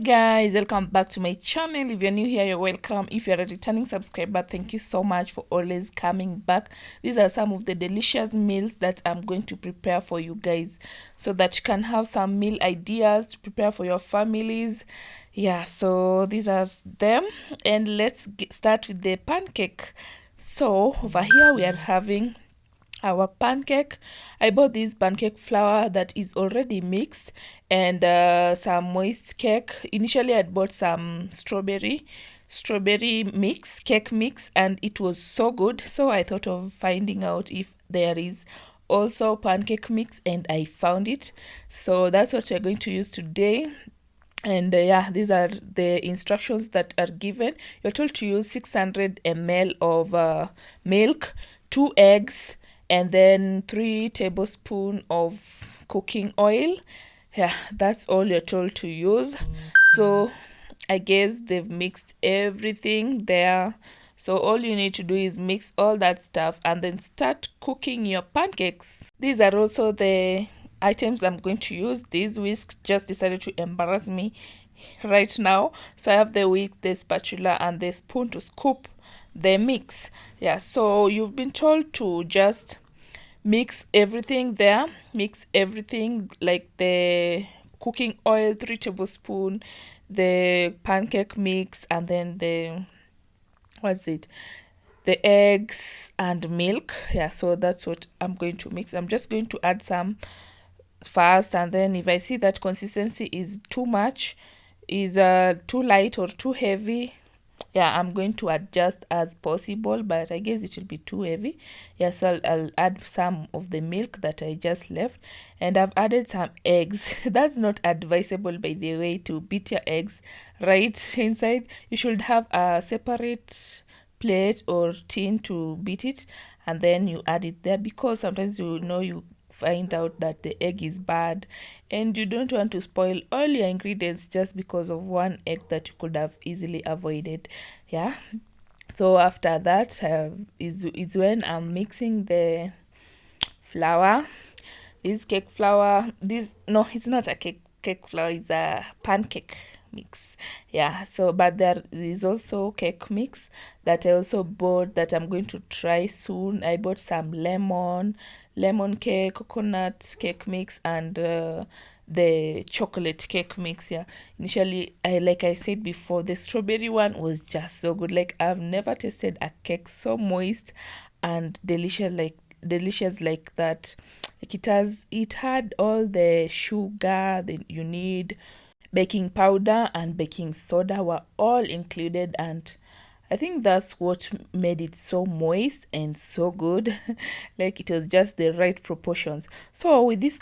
Guys, welcome back to my channel. If you're new here, you're welcome. If you're a returning subscriber, thank you so much for always coming back. These are some of the delicious meals that I'm going to prepare for you guys so that you can have some meal ideas to prepare for your families. Yeah, so these are them, and let's start with the pancake. So over here we are having our pancake. I bought this pancake flour that is already mixed, and some moist cake. Initially I bought some strawberry mix, cake mix, and it was so good, so I thought of finding out if there is also pancake mix, and I found it. So that's what we're going to use today. And yeah, these are the instructions that are given. You're told to use 600 ml of milk, 2 eggs, and then 3 tablespoons of cooking oil. Yeah, that's all you're told to use. So I guess they've mixed everything there. So all you need to do is mix all that stuff and then start cooking your pancakes. These are also the items I'm going to use. These whisks just decided to embarrass me right now. So I have the whisk, the spatula, and the spoon to scoop the mix. Yeah, so you've been told to just mix everything there. Mix everything, like the cooking oil, 3 tablespoons, the pancake mix, and then the the eggs and milk. Yeah, so that's what I'm going to mix. I'm just going to add some first, and then if I see that consistency is too much, is too light or too heavy, yeah, I'm going to adjust as possible, but I guess it will be too heavy. Yes, I'll add some of the milk that I just left, and I've added some eggs. That's not advisable, by the way, to beat your eggs right inside. You should have a separate plate or tin to beat it, and then you add it there, because sometimes you find out that the egg is bad, and you don't want to spoil all your ingredients just because of one egg that you could have easily avoided. Yeah, so after that is when I'm mixing the flour. This cake flour, this, no, it's not a cake flour, it's a pancake mix. Yeah, so but there is also cake mix that I also bought that I'm going to try soon. I bought some lemon cake, coconut cake mix, and the chocolate cake mix. Yeah, initially, like I said before, the strawberry one was just so good. Like, I've never tasted a cake so moist and delicious like that. Like, it had all the sugar that you need. Baking powder and baking soda were all included, and I think that's what made it so moist and so good. Like, it was just the right proportions. So with this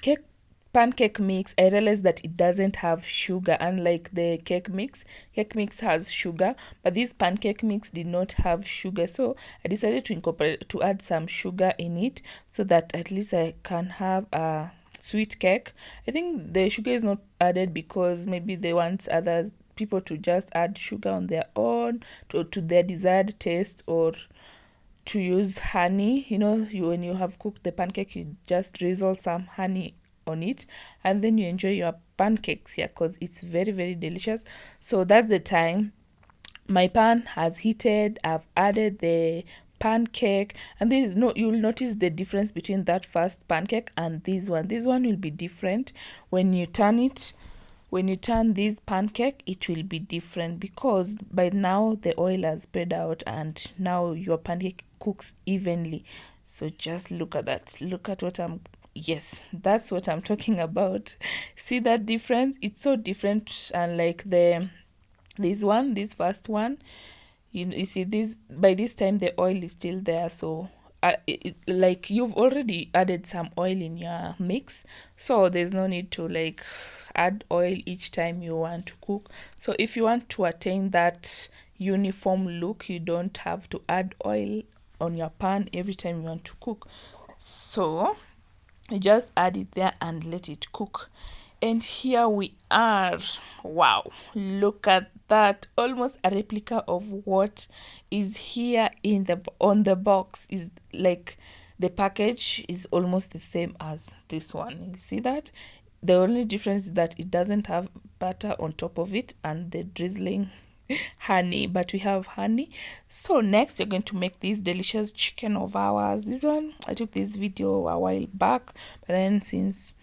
pancake mix, I realized that it doesn't have sugar, unlike the cake mix. Cake mix has sugar, but this pancake mix did not have sugar. So I decided to add some sugar in it, so that at least I can have a sweet cake. I think the sugar is not added because maybe they want others people to just add sugar on their own to their desired taste, or to use honey. When you have cooked the pancake, you just drizzle some honey on it, and then you enjoy your pancakes. Yeah, because it's very, very delicious. So that's the time my pan has heated. I've added the pancake, and you'll notice the difference between that first pancake and this one will be different when you turn it. When you turn this pancake, it will be different, because by now the oil has spread out, and now your pancake cooks evenly. So just look at that. Look at what yes, that's what I'm talking about. See that difference? It's so different. And like this first one, you see, this by this time the oil is still there. So like, you've already added some oil in your mix, so there's no need to like add oil each time you want to cook. So if you want to attain that uniform look, you don't have to add oil on your pan every time you want to cook. So you just add it there and let it cook. And here we are. Wow, look at that. Almost a replica of what is here on the box. Is like, the package is almost the same as this one. You see that? The only difference is that it doesn't have butter on top of it and the drizzling honey, but we have honey. So next you're going to make this delicious chicken of ours. This one, I took this video a while back, but then since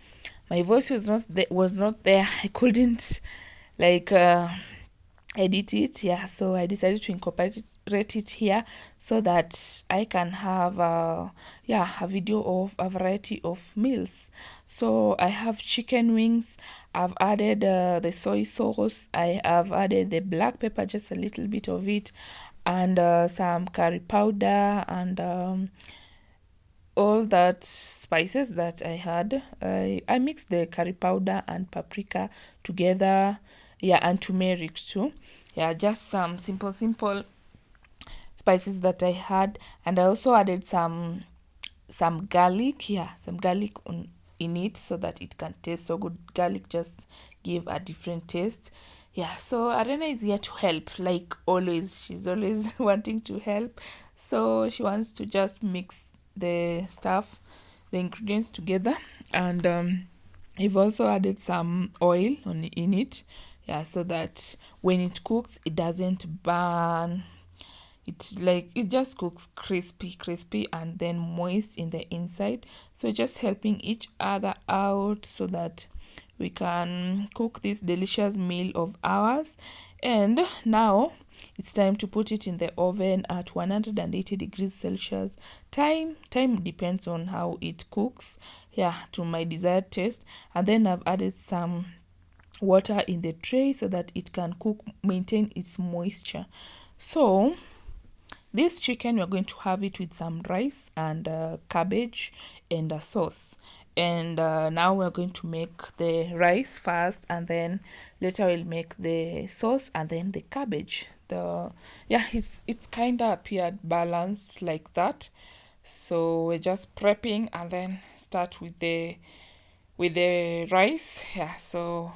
my voice was not there, I couldn't like edit it. Yeah, so I decided to incorporate it here so that I can have a video of a variety of meals. So I have chicken wings, I've added the soy sauce, I have added the black pepper, just a little bit of it, and some curry powder, and all that spices that I had. I mixed the curry powder and paprika together, yeah, and turmeric too. Yeah, just some simple spices that I had. And I also added some garlic, yeah, some garlic in it so that it can taste so good. Garlic just give a different taste. Yeah, so Arena is here to help, like always. She's always wanting to help, so she wants to just mix the ingredients together. And I've also added some oil in it, yeah, so that when it cooks it doesn't burn. It's like it just cooks crispy and then moist in the inside, so just helping each other out so that we can cook this delicious meal of ours. And now it's time to put it in the oven at 180 degrees Celsius. Time depends on how it cooks, yeah, to my desired taste. And then I've added some water in the tray so that it can maintain its moisture. So this chicken, we're going to have it with some rice and cabbage and a sauce. And now we're going to make the rice first, and then later we'll make the sauce and then the cabbage. It's kind of appeared balanced like that. So we're just prepping and then start with the rice. Yeah, so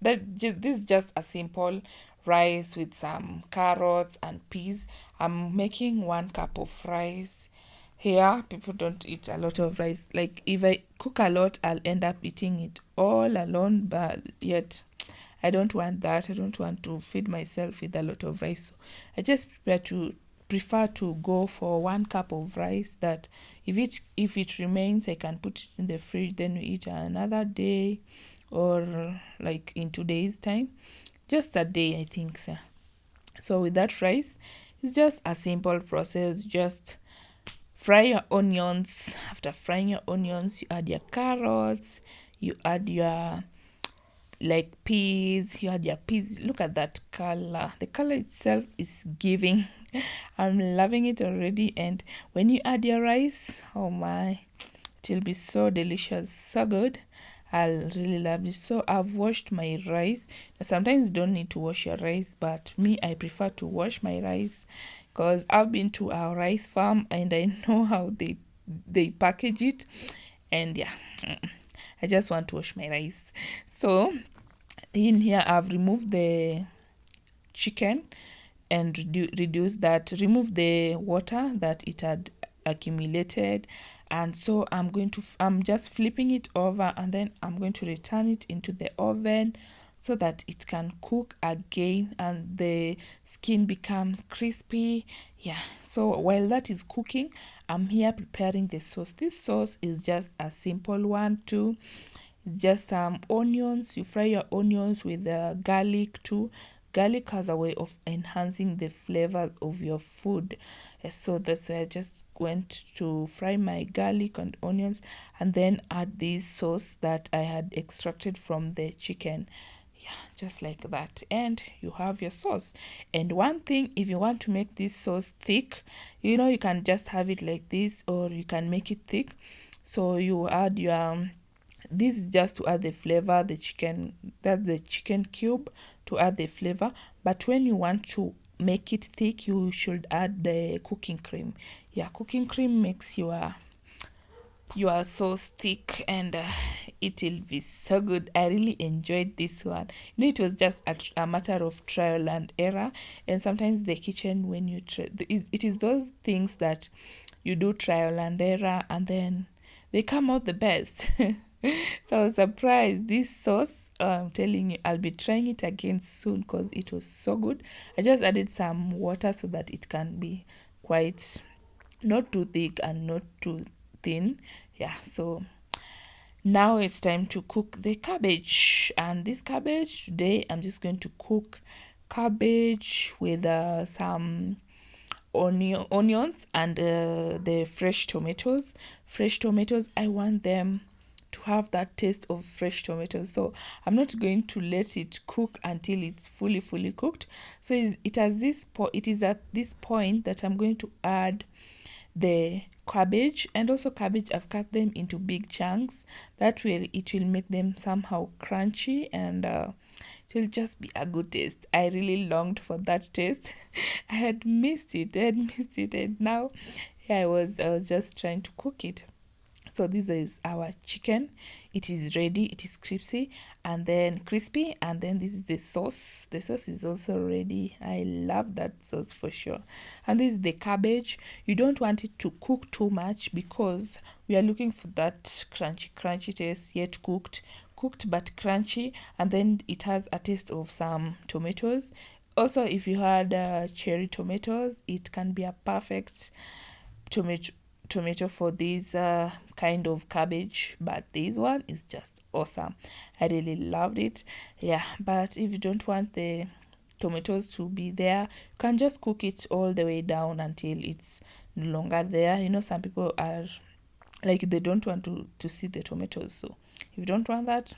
this is just a simple rice with some carrots and peas. I'm making 1 cup of rice. Here, people don't eat a lot of rice. Like, if I cook a lot, I'll end up eating it all alone, but yet I don't want that. I don't want to feed myself with a lot of rice. So I just prefer to go for 1 cup of rice, that if it remains, I can put it in the fridge, then we eat another day, or like in 2 days time. Just a day, I think, so. So with that rice, it's just a simple process. Just fry your onions. After frying your onions, you add your carrots, you add your peas, Look at that color. The color itself is giving. I'm loving it already. And when you add your rice, oh my, it will be so delicious, so good. I'll really love this. So I've washed my rice. Sometimes you don't need to wash your rice, but me, I prefer to wash my rice because I've been to our rice farm and I know how they package it. And yeah, I just want to wash my rice. So in here, I've removed the chicken and remove the water that it had accumulated. And so I'm just flipping it over, and then I'm going to return it into the oven so that it can cook again and the skin becomes crispy. Yeah, so while that is cooking, I'm here preparing the sauce. This sauce is just a simple one too. It's just some onions. You fry your onions with garlic too. Garlic has a way of enhancing the flavor of your food. So that's why I just went to fry my garlic and onions and then add this sauce that I had extracted from the chicken. Yeah, just like that. And you have your sauce. And one thing, if you want to make this sauce thick, you can just have it like this, or you can make it thick. So you add your... This is just to add the flavor, the chicken cube to add the flavor. But when you want to make it thick, you should add the cooking cream. Yeah, cooking cream makes your sauce thick, and it will be so good. I really enjoyed this one. It was just a matter of trial and error. And sometimes the kitchen, when you it is those things that you do trial and error, and then they come out the best. So I was surprised. This sauce, I'm telling you, I'll be trying it again soon because it was so good. I just added some water so that it can be quite not too thick and not too thin. Yeah, so now it's time to cook the cabbage. And this cabbage today, I'm just going to cook cabbage with some onions and the fresh tomatoes. Fresh tomatoes, I want them to have that taste of fresh tomatoes, so I'm not going to let it cook until it's fully cooked. So it is at this point that I'm going to add the cabbage. And also cabbage, I've cut them into big chunks. That way it will make them somehow crunchy, and it will just be a good taste. I really longed for that taste. I had missed it. And now, yeah, I was just trying to cook it. So this is our chicken. It is ready. It is crispy, and then this is the sauce. The sauce is also ready. I love that sauce for sure. And this is the cabbage. You don't want it to cook too much because we are looking for that crunchy taste, yet cooked but crunchy, and then it has a taste of some tomatoes. Also, if you had cherry tomatoes, it can be a perfect tomato for this kind of cabbage, but this one is just awesome. I really loved it. Yeah, but if you don't want the tomatoes to be there, you can just cook it all the way down until it's no longer there. You know, some people are like, they don't want to see the tomatoes, so if you don't want that,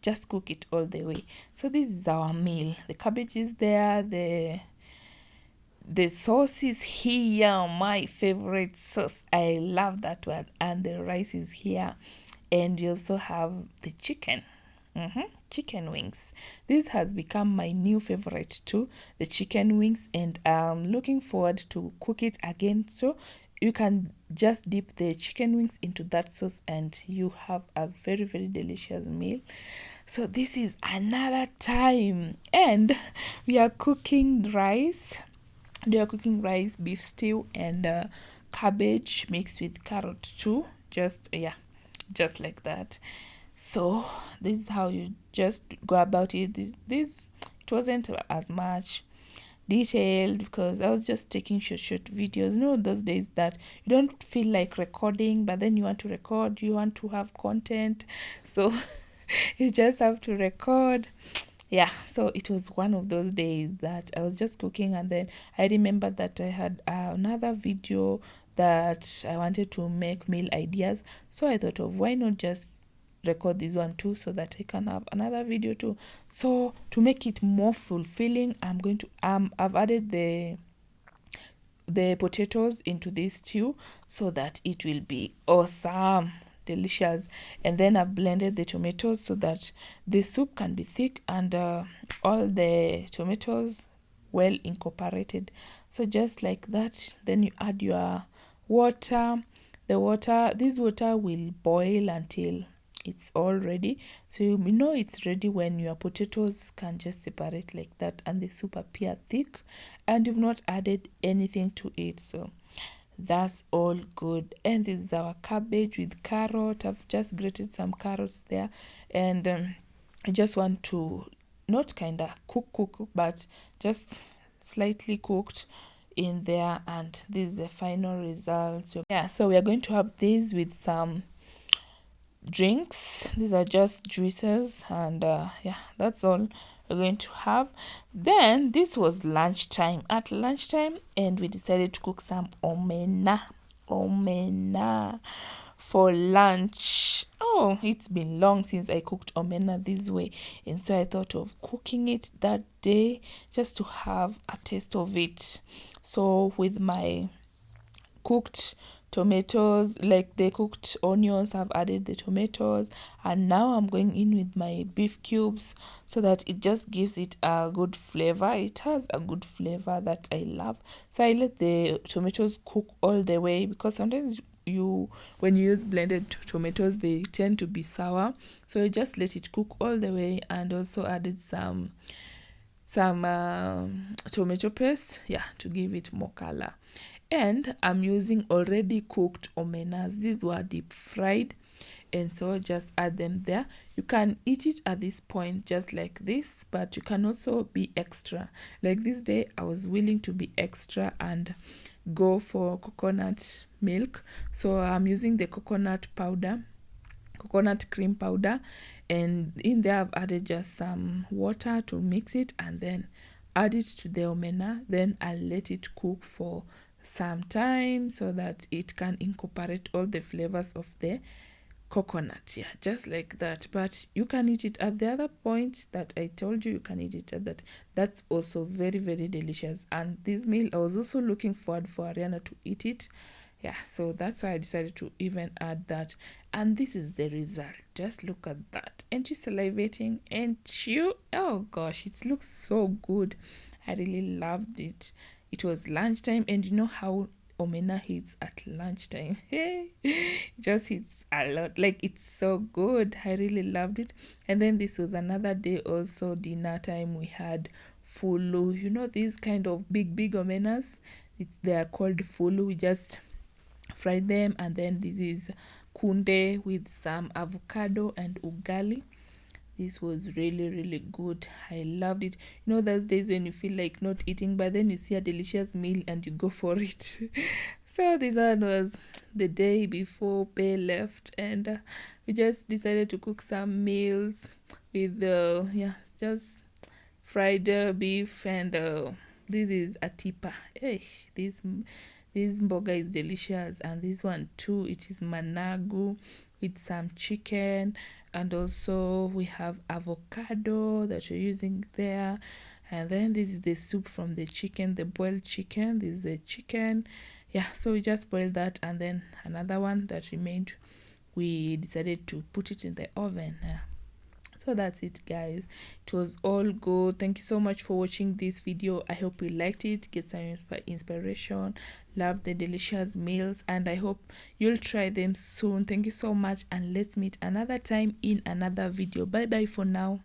just cook it all the way. So this is our meal. The cabbage is there, the sauce is here, my favorite sauce. I love that one. And the rice is here. And you also have the chicken. Chicken wings. This has become my new favorite too, the chicken wings. And I'm looking forward to cook it again. So you can just dip the chicken wings into that sauce and you have a very delicious meal. So this is another time. And we are cooking rice. They are cooking rice, beef stew, and cabbage mixed with carrot too. Just like that. So this is how you just go about it. This it wasn't as much detailed because I was just taking short videos. You know, those days that you don't feel like recording, but then you want to record, you want to have content, so you just have to record. Yeah, so it was one of those days that I was just cooking, and then I remembered that I had another video that I wanted to make meal ideas. So I thought of, why not just record this one too, so that I can have another video too. So to make it more fulfilling, I'm going to I've added the potatoes into this stew so that it will be awesome, delicious. And then I've blended the tomatoes so that the soup can be thick and all the tomatoes well incorporated. So just like that, then you add your water. This water will boil until it's all ready. So you know it's ready when your potatoes can just separate like that and the soup appear thick and you've not added anything to it. So that's all good. And this is our cabbage with carrot. I've just grated some carrots there, and I just want to not kind of cook, but just slightly cooked in there, and this is the final result. So yeah, so we are going to have this with some drinks. These are just juices, and yeah, that's all we're going to have. Then this was lunchtime, and we decided to cook some omena for lunch. Oh, it's been long since I cooked omena this way, and so I thought of cooking it that day just to have a taste of it. So with my cooked tomatoes, like the cooked onions, I've added the tomatoes, and now I'm going in with my beef cubes so that it just gives it a good flavor. It has a good flavor that I love. So I let the tomatoes cook all the way, because sometimes when you use blended tomatoes, they tend to be sour. So I just let it cook all the way, and also added some tomato paste, to give it more color. And I'm using already cooked omenas. These were deep fried, and so just add them there. You can eat it at this point just like this, but you can also be extra. Like this day I was willing to be extra and go for coconut milk, so I'm using the coconut cream powder, and in there I've added just some water to mix it, and then add it to the omena. Then I'll let it cook for some time so that it can incorporate all the flavors of the coconut. Yeah, just like that. But you can eat it at the other point that I told you. You can eat it at that. That's also very, very delicious. And this meal, I was also looking forward for Ariana to eat it. Yeah, so that's why I decided to even add that. And this is the result. Just look at that. Ain't you salivating? Ain't you? Oh gosh, it looks so good. I really loved it. It was lunchtime, and you know how omena hits at lunchtime. It just hits a lot. Like, it's so good. I really loved it. And then this was another day also, dinner time. We had fulu. You know these kind of big omenas? They are called fulu. We just fry them. And then this is kunde with some avocado and ugali. This was really, really good. I loved it. You know those days when you feel like not eating, but then you see a delicious meal and you go for it. So this one was the day before Pay left, and we just decided to cook some meals with just fried beef, and this is a tipa. Hey, this mboga is delicious, and this one too, it is managu with some chicken, and also we have avocado that we're using there. And then this is the soup from the chicken, the boiled chicken. This is the chicken. Yeah, so we just boiled that, and then another one that remained, we decided to put it in the oven. So that's it, guys. It was all good. Thank you so much for watching this video. I hope you liked it, get some inspiration, love the delicious meals, and I hope you'll try them soon. Thank you so much, and let's meet another time in another video. Bye bye for now.